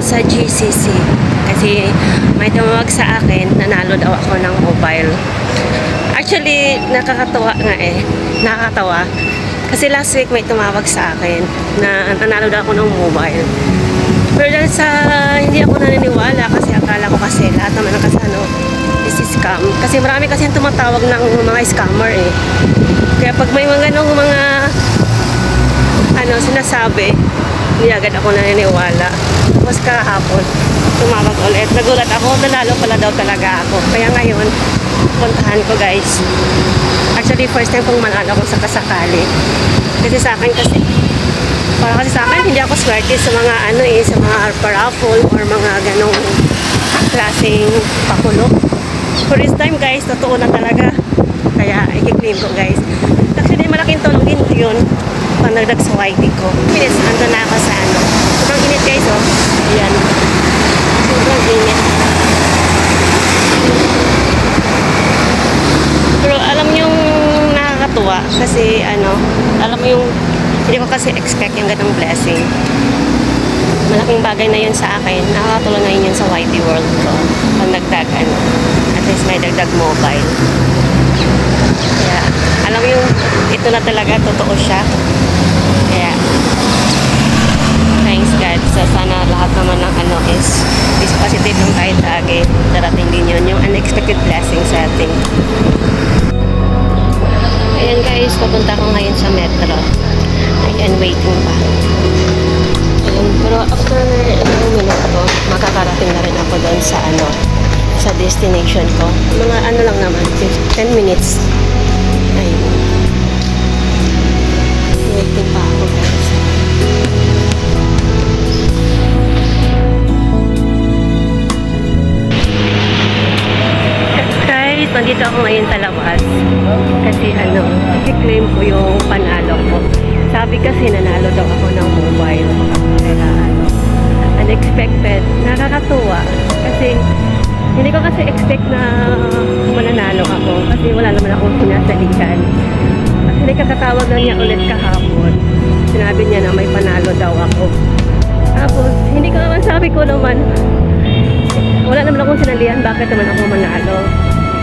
sa GCC kasi may tumawag sa akin, nanalo daw ako ng mobile. Actually, nakakatawa nga eh. Nakakatawa. Kasi last week may tumawag sa akin na nanalo daw ako ng mobile. Pero dahil sa hindi ako naniniwala kasi akala ko kasi lahat naman ng kasano is scam. Kasi marami kasi yung tumatawag ng mga scammer eh. Kaya pag may mga ganong mga sinasabi, hindi agad ako naniniwala. Tapos kahapon, tumawag ulit. Nagulat ako, nanalo pala daw talaga ako. Kaya ngayon, puntahan ko guys. Actually, first time kong manalo ako sa kasakali. Kasi sa akin kasi, para kasi sa akin, hindi ako swerte sa mga sa mga paraffle or mga ganong klaseng pakulo. For this time guys, totoo na talaga. Kaya, i-claim ko guys. Actually, malaking tulong din yun. Panagdag sa YT ko. Minutes, nandun na ako sa sobrang init guys, oh. Ayan. Sobrang init. Pero alam mo yung nakakatuwa kasi alam mo yung hindi ko kasi expect yung ganong blessing. Malaking bagay na yun sa akin. Nakakatulong na yun sa YT world ko. Panagdag at least may dagdag mobile. Kaya alam mo yung ito na talaga, totoo siya. Kaya thanks God. So sana lahat naman ng is positive yung kahit lagi. Darating din yun, yung unexpected blessing sa atin. Ayan guys, papunta ko ngayon sa metro. Ayan, waiting pa. Ayan, pero after ilang minute ko, makakarating na rin ako doon sa sa destination ko. Mga lang naman, 10 minutes. Ayun. Waiting pa ako guys. Guys, nandito ako ngayon sa labas. Kasi i-claim ko yung panalo ko. Sabi kasi nanalo daw ako ng mobile. Kaya unexpected. Nakakatuwa. Kasi hindi ko kasi expect na mananalo ako. Kasi wala naman akong sinasalihan. Actually, kakatawag na niya ulit kahapon. Sinabi niya na may panalo daw ako. Tapos, hindi ko naman sabi ko naman, wala naman akong sinalihan, bakit naman ako manalo.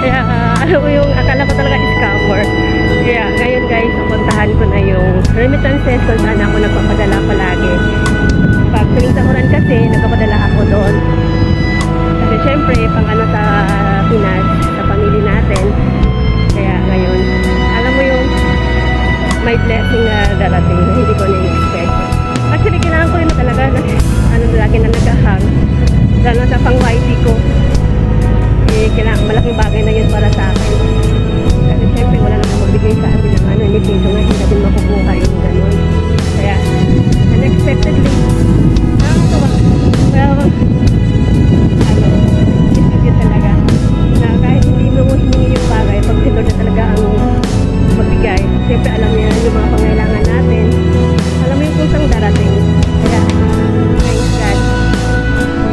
Kaya, alam mo yung, akala ko talaga scammer. Kaya, ngayon guys, puntahan ko na yung remittances kung saan ako nagpapadala palagi. Pag tuwing sakuran kasi, nagpapadala ako doon. Kasi syempre, pang sa Pinas, sa pamilya natin. Kaya ngayon, alam mo yung may blessing na darating na hindi ko na-expect. Actually, kailangan ko rin na talaga lagi na nag-ahang. Lalo sa pang-YT ko. Kailangan, malaking bagay na yun para sa akin. Kasi syempre, wala naman magbigay sa akin ng hindi dito nga, hindi natin makukuha yung gano'n. Kaya, unexpectedly, well, isipin talaga na kahit hindi mo hiningi yung bagay, pag sinod na talaga ang magbigay, siyempre alam niya yung mga pangailangan natin, alam mo yung kusang darating. Kaya thanks God.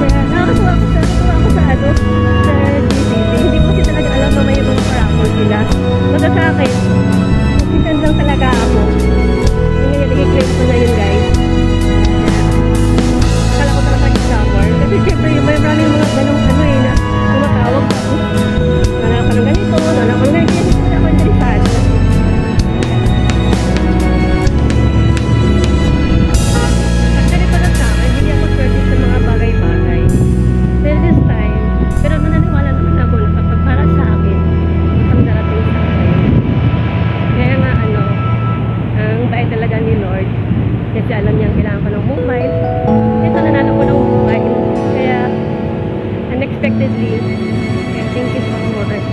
Kaya nakakatuwa ako sa GCC. Hindi ko kasi talaga alam na may mga paraffle sila. Basta sa akin, consistent lang talaga ako. Ngayon, i-claim ko na yun guys. Akala ko talaga scammer. Kasi siyempre, may maraming mga ganong na tumatawag ako. Nanalo ka ng ganito, nanalo ka ng ganito. Hindi ako interesado. Actually, pala sa akin, hindi ako service sa mga bagay-bagay. Pero this time, pero nananiwala naman ako na kapag para sa akin, isang darating sa akin. Kaya nga ang bait talaga ni Lord. Kasi alam niya kailangan ko ng mobile. Ito nanalo ko ng mobile. Kaya unexpectedly, kaya thank you so much.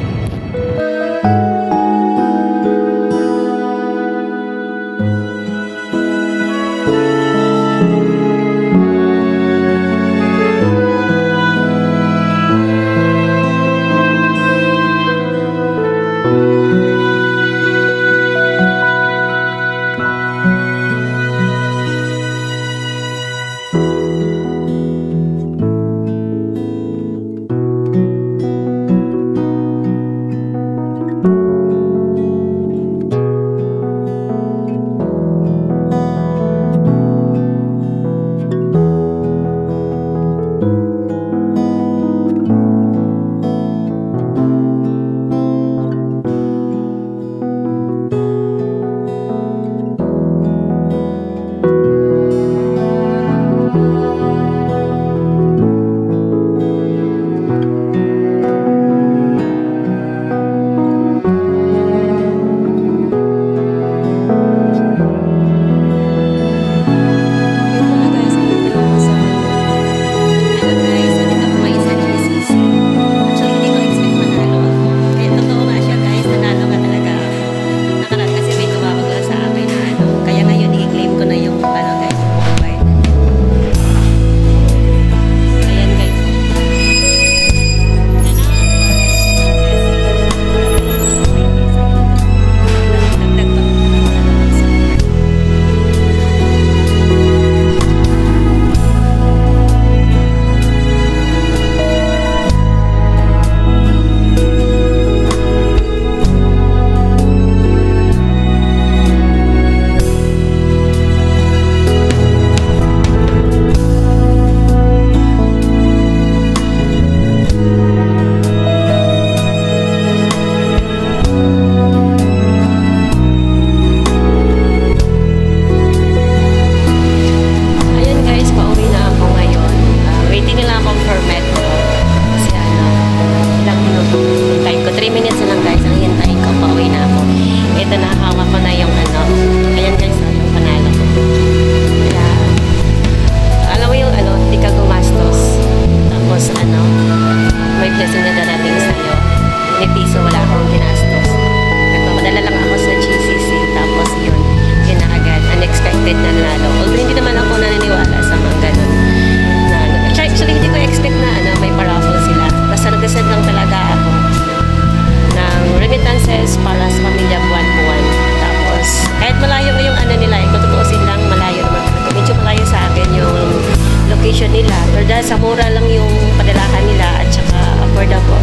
condition nila. Pero dahil sa mura lang yung padalahan nila at saka affordable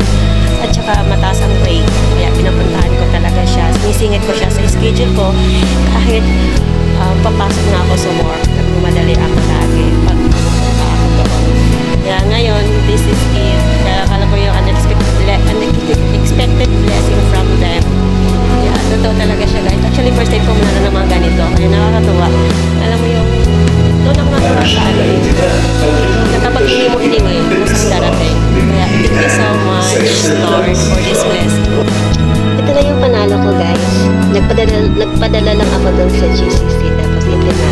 at saka mataas ang rate. Kaya pinapuntahan ko talaga siya. Sinisingit ko siya sa schedule ko kahit papasok na ako sa work. Nagmamadali ako lagi pag pumunta ako doon. Kaya ngayon, this is it. Kaya akala ko yung unexpected blessing from them. Kaya totoo talaga siya guys. Actually, first time ko muna na mga ganito. Kaya nakakatuwa. Alam mo yung doon ako natuwa sa ano na kapag hindi mo hiningi, masang darating. Kaya thank you so much, Lord, for this blessing. Ito na yung panalo ko guys. Nagpadala lang ako doon sa GCC. Tapos ito na.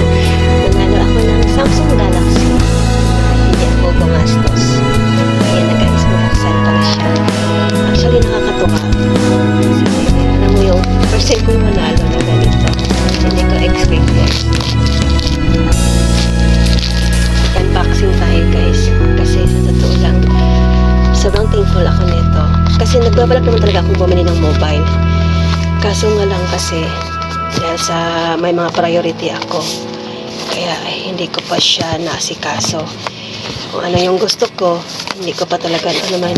Nanalo ako ng Samsung Galaxy. Hindi ako gumastos. Ayan na guys, mabuksan ko na siya. Actually, nakakatuwa. Alam mo yung first time kong manalo na ganito. Hindi ko expected. Unboxing tayo guys. Kasi sa totoo lang, sobrang thankful ako nito. Kasi nagbabalak naman talaga akong bumili ng mobile. Kaso nga lang kasi, dahil sa may mga priority ako. Kaya hindi ko pa siya naasikaso. Kung ano yung gusto ko, hindi ko pa talaga naman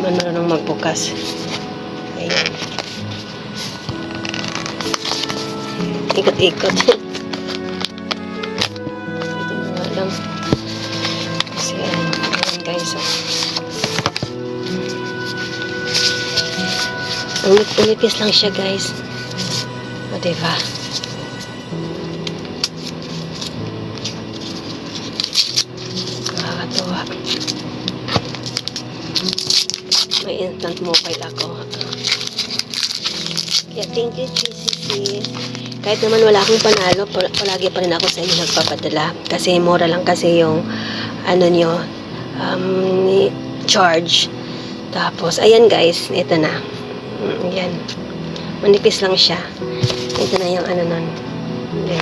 marunong magbukas. Ayan. Ikot-ikot. Ito na nga lang. Kasi ayan guys. Umipis lang siya guys. O diba? Nakakatawa. May instant mobile ako. Kaya thank you GCC. Kahit naman wala akong panalo, palagi pa rin ako sa inyo nagpapadala. Kasi mura lang kasi yung ano nyo, charge. Tapos, ayan guys, ito na. Ayan. Manipis lang siya. Ito na yung ano nun. Diba?